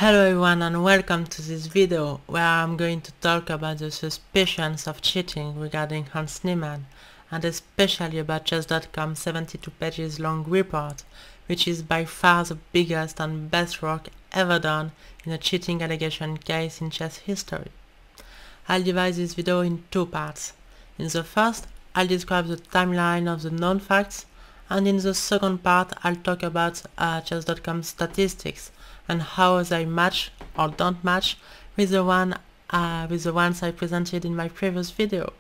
Hello everyone and welcome to this video where I'm going to talk about the suspicions of cheating regarding Hans Niemann, and especially about chess.com's 72 pages long report, which is by far the biggest and best work ever done in a cheating allegation case in chess history. I'll divide this video in two parts. In the first, I'll describe the timeline of the known facts, and in the second part I'll talk about chess.com's statistics and how they match or don't match with the ones I presented in my previous video.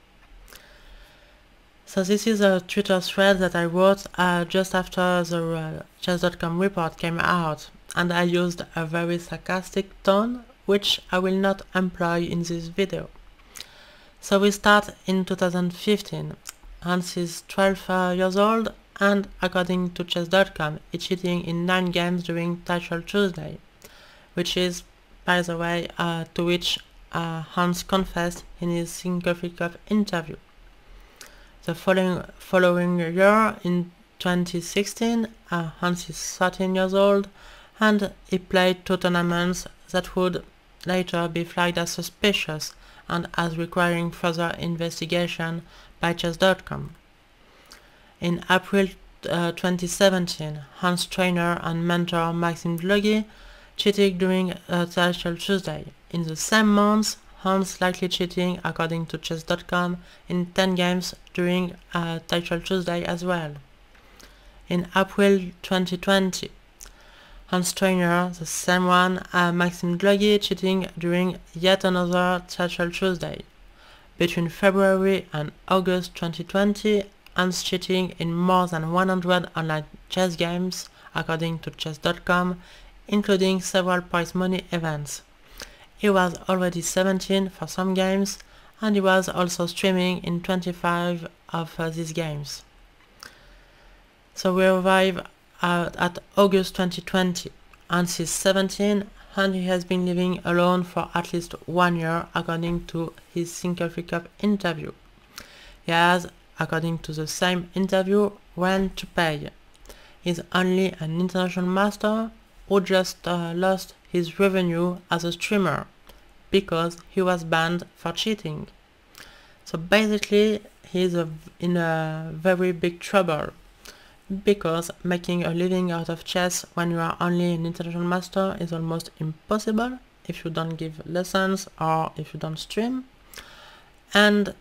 So this is a Twitter thread that I wrote just after the chess.com report came out, and I used a very sarcastic tone, which I will not employ in this video. So we start in 2015. Hans is 12 years old, and according to chess.com, he's cheating in 9 games during Title Tuesday, which is, by the way, to which Hans confessed in his Single Cup interview. The following year, in 2016, Hans is 13 years old, and he played 2 tournaments that would later be flagged as suspicious and as requiring further investigation by chess.com. In April 2017, Hans' trainer and mentor Maxime Dlugui cheated during Title Tuesday. In the same month, Hans likely cheating, according to chess.com, in 10 games during Title Tuesday as well. In April 2020, Hans' trainer, the same one, Maxime Dlugui, cheating during yet another Title Tuesday. Between February and August 2020, Hans cheating in more than 100 online chess games, according to chess.com, including several prize money events. He was already 17 for some games, and he was also streaming in 25 of these games. So we arrive at August 2020. Hans is 17, and he has been living alone for at least 1 year, according to his Single Cup interview. He has, according to the same interview, rent to pay. He's only an international master who just lost his revenue as a streamer because he was banned for cheating. So basically he's in a very big trouble, because making a living out of chess when you are only an international master is almost impossible if you don't give lessons or if you don't stream, and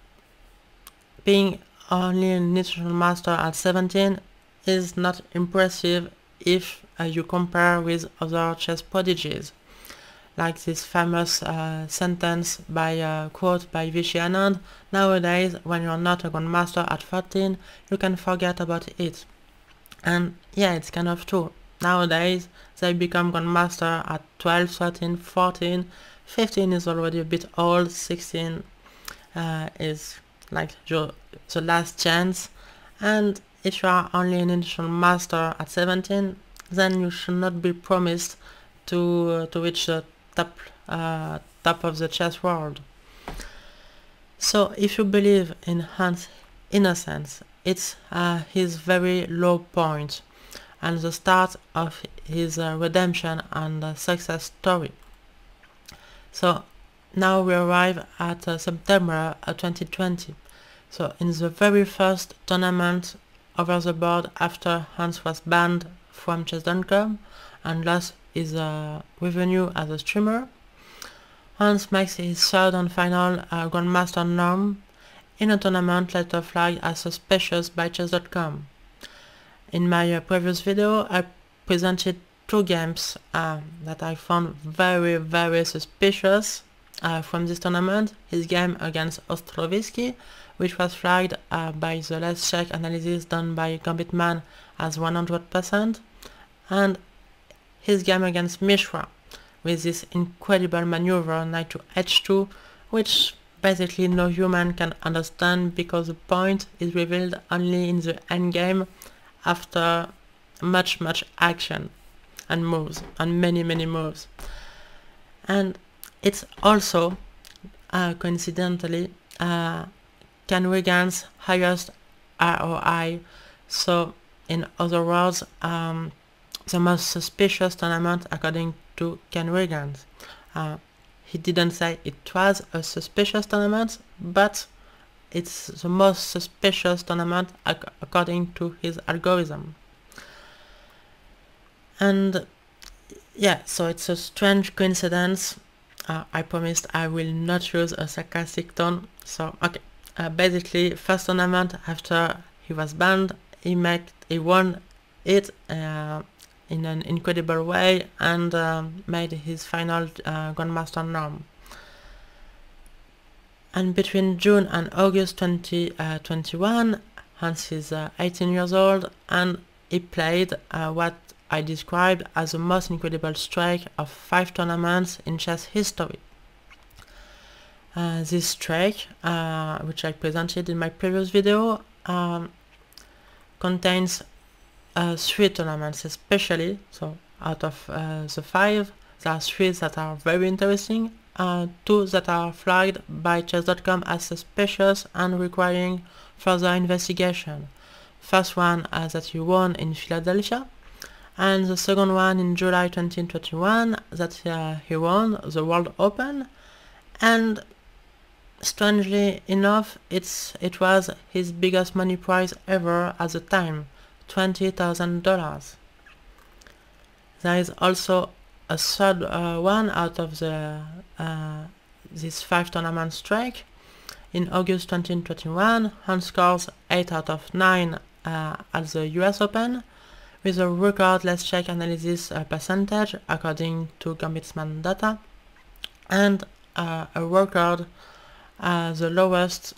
being only an international master at 17 is not impressive if you compare with other chess prodigies, like this famous sentence by quote by Vichy Anand: "Nowadays, when you're not a grandmaster at 14, you can forget about it." And yeah, it's kind of true. Nowadays, they become grandmaster at 12, 13, 14, 15 is already a bit old, 16 is like the last chance, and if you are only an international master at 17, then you should not be promised to reach the top of the chess world. So if you believe in Hans' innocence, it's his very low point and the start of his redemption and success story. So now we arrive at September 2020. So in the very first tournament over the board after Hans was banned from chess.com and lost his revenue as a streamer, Hans makes his third and final grandmaster norm in a tournament later flagged as suspicious by chess.com. In my previous video, I presented 2 games that I found very suspicious from this tournament. His game against Ostrovsky, which was flagged by the last check analysis done by Gambitman as 100%, and his game against Mishra, with this incredible maneuver knight to h2, which basically no human can understand because the point is revealed only in the endgame after much action and moves, and many moves. And it's also coincidentally Ken Wigan's highest ROI, so in other words, the most suspicious tournament according to Ken Wiggins. He didn't say it was a suspicious tournament, but it's the most suspicious tournament according to his algorithm. And yeah, so it's a strange coincidence. I promised I will not use a sarcastic tone. So okay, basically first tournament after he was banned, he won it in an incredible way and made his final Grandmaster norm. And between June and August 2021, Hans is 18 years old and he played what I described as the most incredible streak of 5 tournaments in chess history. This streak, which I presented in my previous video, contains 3 tournaments especially. So out of the 5, there are 3 that are very interesting, 2 that are flagged by chess.com as suspicious and requiring further investigation. First one that he won in Philadelphia, and the second one in July 2021 that he won the World Open, and strangely enough it was his biggest money prize ever at the time, $20,000. There is also a third one out of this 5 tournament streak. In August 2021, Hans scores 8 out of 9 at the US Open, with a record let's check analysis percentage according to Gambitsman data, and a record the lowest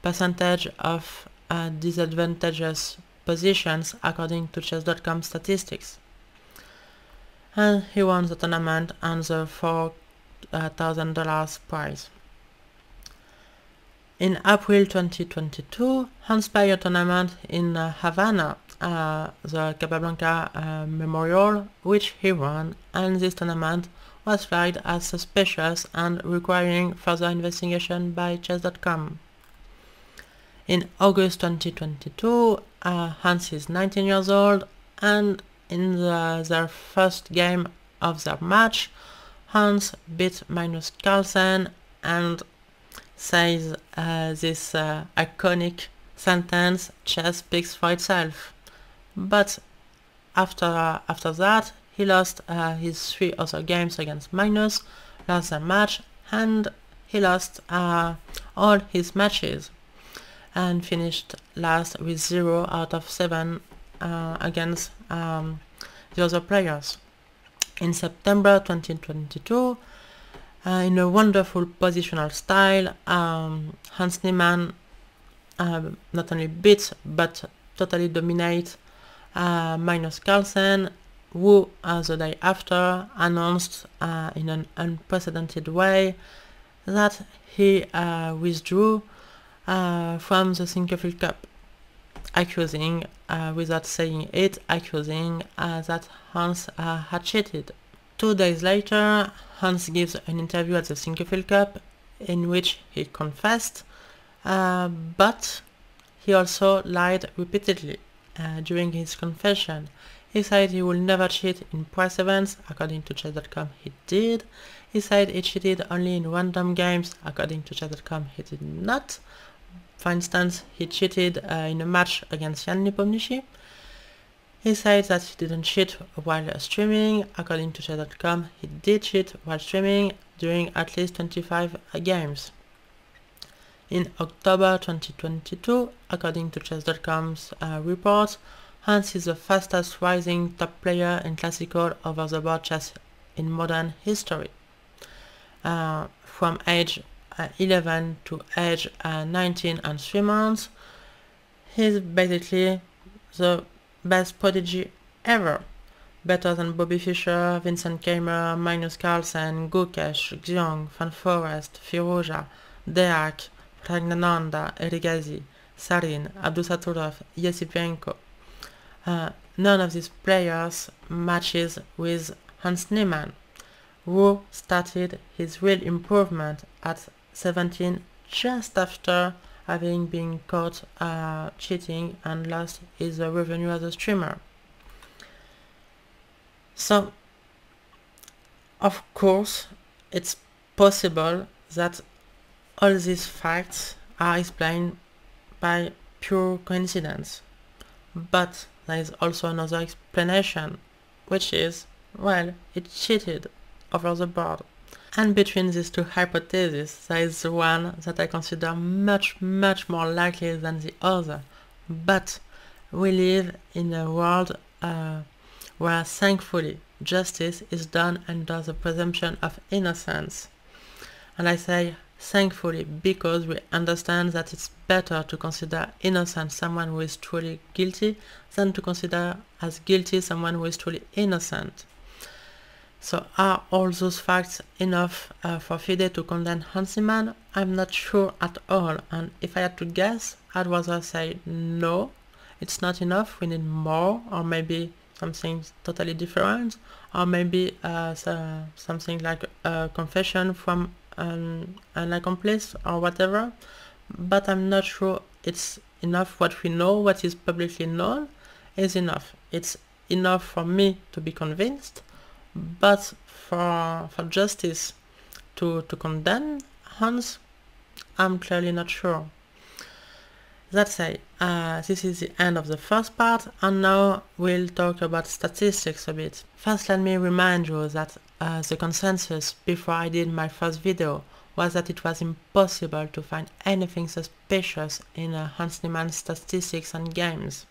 percentage of disadvantageous positions according to chess.com statistics. And he won the tournament and the $4,000 prize. In April 2022, Hans played a tournament in Havana, the Capablanca Memorial, which he won, and this tournament was flagged as suspicious and requiring further investigation by chess.com. In August 2022, Hans is 19 years old, and in their first game of their match, Hans beat Magnus Carlsen and says this iconic sentence, "Chess speaks for itself." But after that, he lost his 3 other games against Magnus, lost their match, and he lost all his matches, and finished last with 0 out of 7 against the other players. In September 2022, in a wonderful positional style, Hans Niemann not only beat but totally dominate Magnus Carlsen, who the day after announced in an unprecedented way that he withdrew from the Sinquefield Cup, accusing, without saying it, accusing that Hans had cheated. 2 days later, Hans gives an interview at the Sinquefield Cup in which he confessed, but he also lied repeatedly during his confession. He said he will never cheat in prize events. According to chess.com, he did. He said he cheated only in random games. According to chess.com, he did not. For instance, he cheated in a match against Jan Nepomniachtchi. He said that he didn't cheat while streaming. According to chess.com, he did cheat while streaming during at least 25 games. In October 2022, according to chess.com's report, Hans is the fastest rising top player in classical over-the-board chess in modern history. From age 11 to age 19 and 3 months, he's basically the best prodigy ever. Better than Bobby Fischer, Vincent Keimer, Magnus Carlsen, Gukesh, Xiong, Van Forest, Firouzja, Deak, Praggnanandhaa, Erigaisi, Sarin, Abdusattorov, Yesipenko. None of these players matches with Hans Niemann, who started his real improvement at 17 just after having been caught cheating and lost his revenue as a streamer. So Of course, it's possible that all these facts are explained by pure coincidence. But there is also another explanation, which is, well, it cheated over the board. And between these two hypotheses, there is the one that I consider much more likely than the other. But we live in a world where, thankfully, justice is done under the presumption of innocence. And I say thankfully because we understand that it's better to consider innocent someone who is truly guilty than to consider as guilty someone who is truly innocent. So are all those facts enough for FIDE to condemn Hans Niemann? I'm not sure at all, and if I had to guess, I'd rather say no, it's not enough, we need more, or maybe something totally different, or maybe something like a confession from an accomplice or whatever, but I'm not sure it's enough. What we know, what is publicly known, is enough. It's enough for me to be convinced, but for justice to condemn Hans, I'm clearly not sure. That said, this is the end of the first part, and now we'll talk about statistics a bit. First, let me remind you that the consensus before I did my first video was that it was impossible to find anything suspicious in Hans Niemann's statistics and games.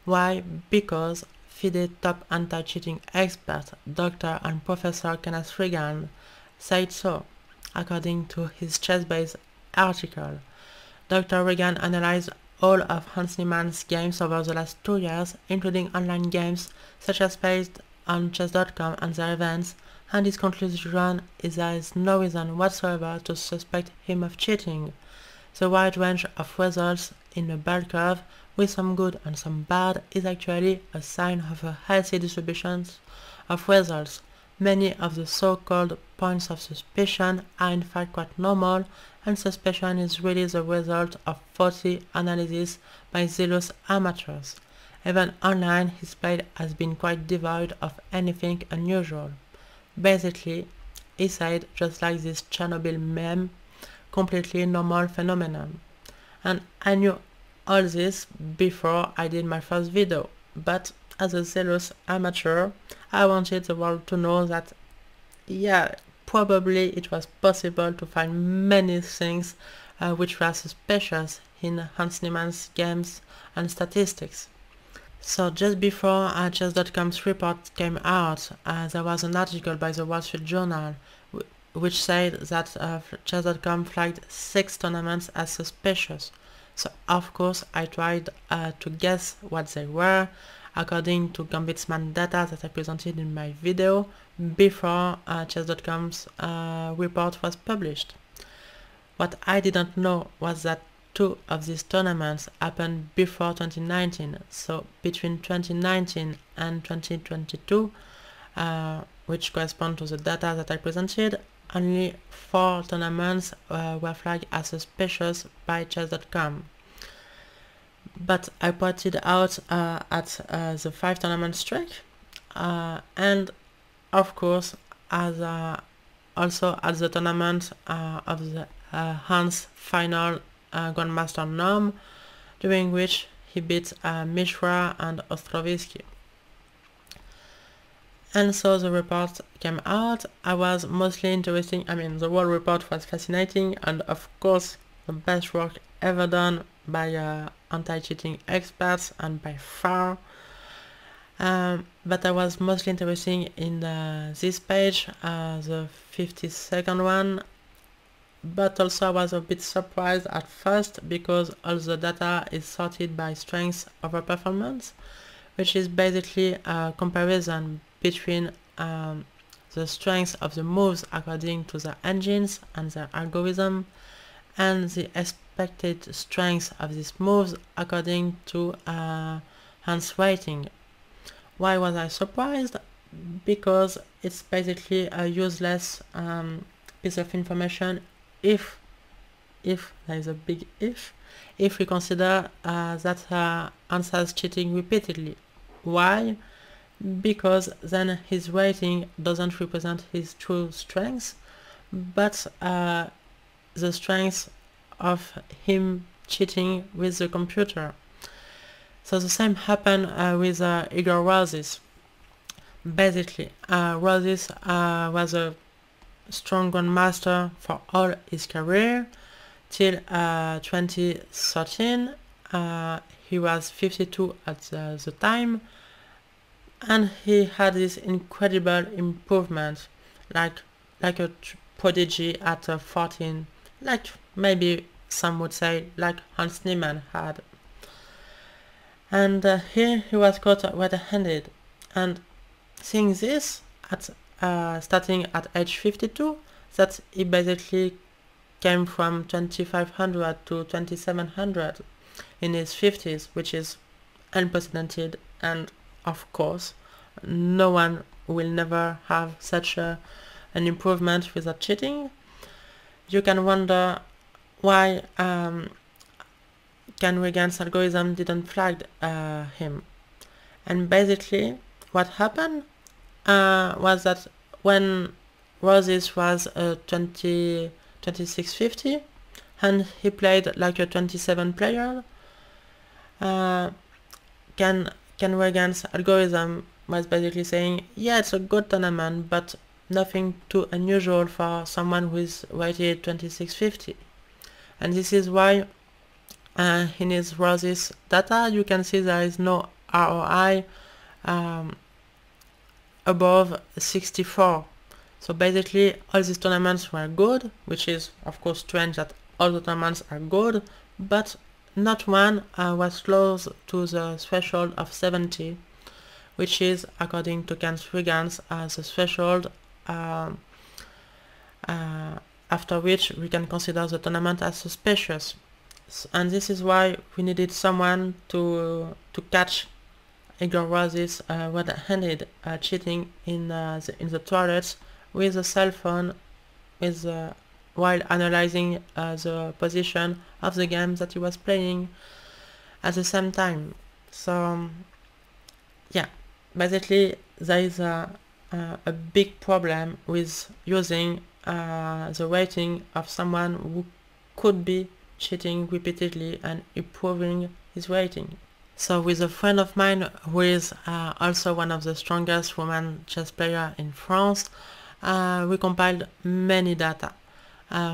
Why? Because FIDE top anti-cheating expert, Dr. and Professor Kenneth Regan, said so, according to his chess-based article. Dr. Regan analyzed all of Hans Niemann's games over the last 2 years, including online games such as based on chess.com and their events, and his conclusion is there is no reason whatsoever to suspect him of cheating. The wide range of results in a bell curve, with some good and some bad, is actually a sign of a healthy distribution of results. Many of the so-called points of suspicion are in fact quite normal, and suspicion is really the result of faulty analysis by zealous amateurs. Even online, his play has been quite devoid of anything unusual. Basically, he said, just like this Chernobyl meme, completely normal phenomenon. And I knew all this before I did my first video, but as a zealous amateur, I wanted the world to know that, yeah, probably it was possible to find many things which were suspicious in Hans Niemann's games and statistics. So just before chess.com's report came out, there was an article by the Wall Street Journal which said that chess.com flagged 6 tournaments as suspicious. So of course I tried to guess what they were, according to Gambitsman data that I presented in my video before chess.com's report was published. What I didn't know was that 2 of these tournaments happened before 2019, so between 2019 and 2022, which correspond to the data that I presented, only 4 tournaments were flagged as suspicious by chess.com. But I pointed out at the 5 tournament streak, and of course also at the tournament of the Hans final Grandmaster Norm, during which he beat Mishra and Ostrovsky. And so the report came out. I was mostly interested, the whole report was fascinating, and of course the best work ever done by anti-cheating experts and by far. But I was mostly interested in this page, the 52nd one, but also I was a bit surprised at first because all the data is sorted by strength over performance, which is basically a comparison between the strength of the moves according to the engines and their algorithm and the expected strength of these moves according to Hans' rating. Why was I surprised? Because it's basically a useless piece of information if there is a big if we consider that Hans is cheating repeatedly. Why? because then his rating doesn't represent his true strengths, but the strengths of him cheating with the computer. So the same happened with Igor Rossis. Basically, Rossis was a strong grandmaster for all his career till 2013. He was 52 at the time, and he had this incredible improvement, like a prodigy at 14, like maybe some would say like Hans Niemann had. And here he was caught red-handed, and seeing this at starting at age 52, that he basically came from 2500 to 2700 in his 50s, which is unprecedented, and of course no one will never have such an improvement without cheating. You can wonder why Ken Regan's algorithm didn't flag him. And basically what happened was that when Rossis was 2650 and he played like a 27 player, Ken Regan's algorithm was basically saying, yeah, it's a good tournament, but nothing too unusual for someone who is rated 2650. And this is why in his Rossis data you can see there is no ROI above 64. So basically all these tournaments were good, which is of course strange that all the tournaments are good, but not one was close to the threshold of 70, which is, according to Ken Regan's, the threshold after which we can consider the tournament as suspicious. And this is why we needed someone to catch Igor Rossis red-handed cheating in the toilets with a cell phone, while analyzing the position of the game that he was playing at the same time. So yeah, basically there is a big problem with using the rating of someone who could be cheating repeatedly and improving his rating. So with a friend of mine who is also one of the strongest women chess players in France, we compiled many data.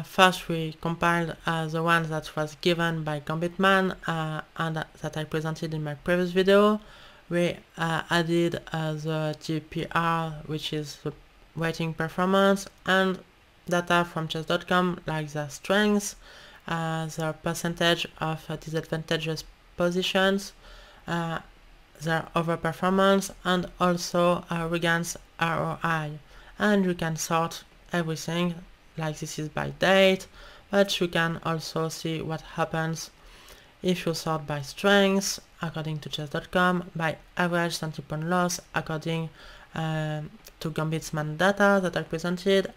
First we compiled the one that was given by Gambitman and that I presented in my previous video. We added the GPR, which is the rating performance, and data from chess.com like their strengths, their percentage of disadvantageous positions, their overperformance, and also Regan's ROI. And you can sort everything, like this is by date, but you can also see what happens if you sort by strengths according to chess.com, by average centipoint loss according to Gambitman data that I presented.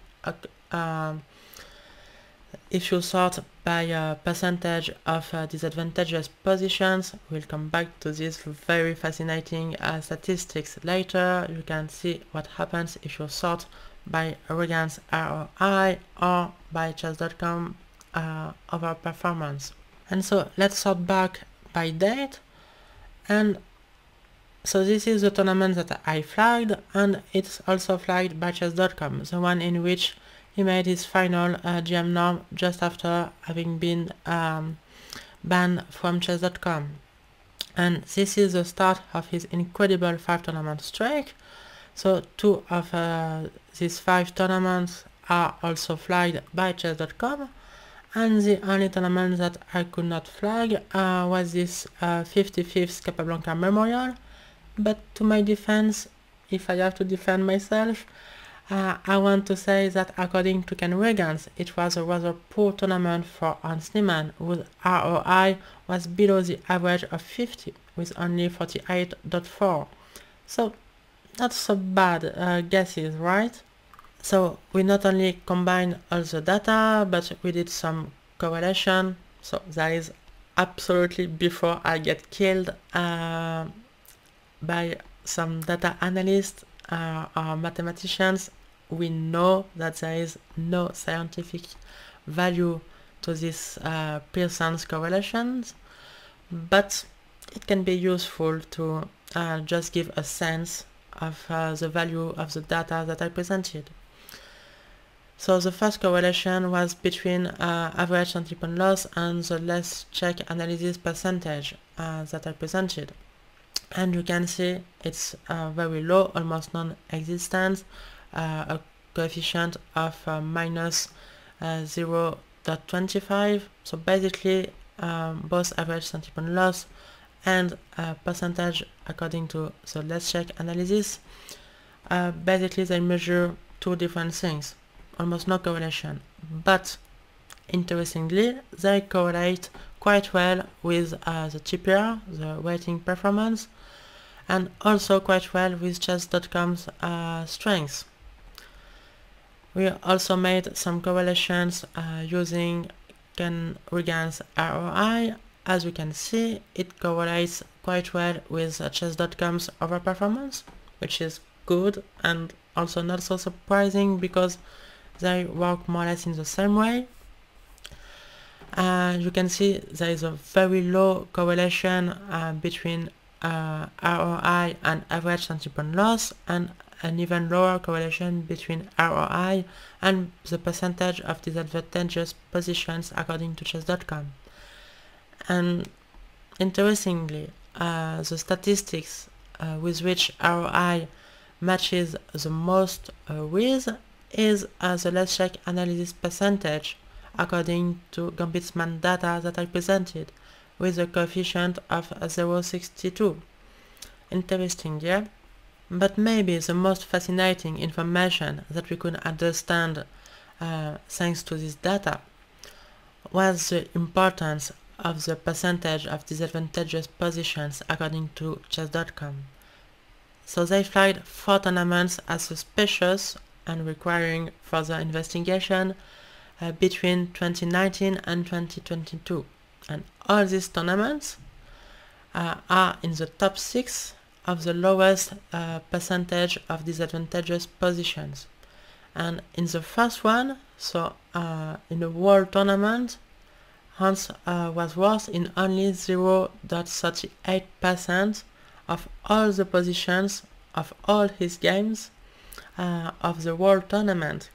If you sort by percentage of disadvantageous positions, we'll come back to this very fascinating statistics later. You can see what happens if you sort by Regan's ROI or by chess.com overperformance. And so let's sort back by date. And so this is the tournament that I flagged, and it's also flagged by chess.com, the one in which he made his final GM norm just after having been banned from chess.com. And this is the start of his incredible 5-tournament streak. So 2 of these 5 tournaments are also flagged by chess.com, and the only tournament that I could not flag was this 55th Capablanca Memorial. But to my defense, if I have to defend myself, I want to say that according to Ken Regan's, it was a rather poor tournament for Hans Niemann, whose ROI was below the average of 50, with only 48.4. So not so bad guesses, right? So we not only combined all the data, but we did some correlation. So that is absolutely before I get killed by some data analysts or mathematicians, we know that there is no scientific value to these Pearson's correlations, but it can be useful to just give a sense of the value of the data that I presented. So the first correlation was between average anti-pawn loss and the let's check analysis percentage that I presented. And you can see it's very low, almost non-existent, a coefficient of minus 0.25. So basically both average anti-pawn loss and percentage according to the let's check analysis, basically they measure two different things. Almost no correlation, but interestingly they correlate quite well with the TPR, the rating performance, and also quite well with chess.com's strengths. We also made some correlations using Ken Regan's ROI. As you can see, it correlates quite well with chess.com's overperformance, which is good and also not so surprising because they work more or less in the same way. You can see there is a very low correlation between ROI and average anti-pawn loss, and an even lower correlation between ROI and the percentage of disadvantageous positions according to chess.com. And interestingly, the statistics with which ROI matches the most with is the let's check analysis percentage according to Gambitsman data that I presented, with a coefficient of 0.62. Interesting, yeah? But maybe the most fascinating information that we could understand thanks to this data was the importance of the percentage of disadvantageous positions according to chess.com. So they flagged 4 tournaments as suspicious and requiring further investigation between 2019 and 2022. And all these tournaments are in the top 6 of the lowest percentage of disadvantageous positions. And in the first one, so in a world tournament, Hans was worse in only 0.38% of all the positions of all his games of the world tournament.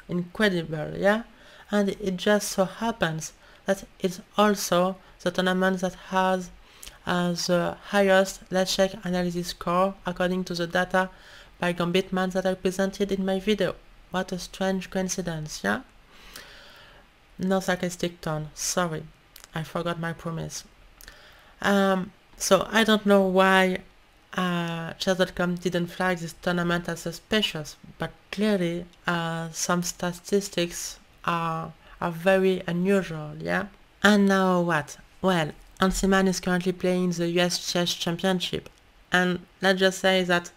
Incredible, yeah? And it just so happens that it's also the tournament that has the highest let's check analysis score according to the data by Gambitman that I presented in my video. What a strange coincidence, yeah? No sarcastic tone, sorry, I forgot my promise. So I don't know why chess.com didn't flag this tournament as suspicious, but clearly some statistics are very unusual, yeah? And now what? Well, Niemann is currently playing the US Chess Championship, and let's just say that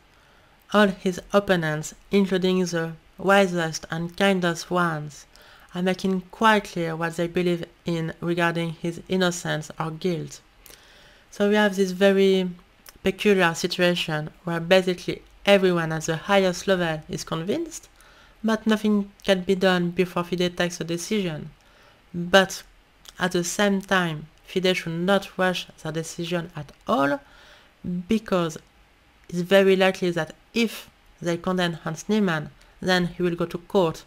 all his opponents, including the wisest and kindest ones, are making quite clear what they believe in regarding his innocence or guilt. So we have this very peculiar situation where basically everyone at the highest level is convinced, but nothing can be done before FIDE takes a decision. But at the same time, FIDE should not rush the decision at all, because it's very likely that if they condemn Hans Niemann, then he will go to court,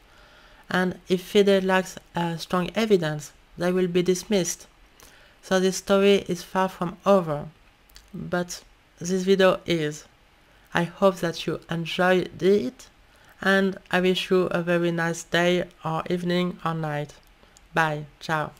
and if FIDE lacks strong evidence, they will be dismissed. So this story is far from over, but this video is. I hope that you enjoyed it, and I wish you a very nice day or evening or night. Bye, ciao.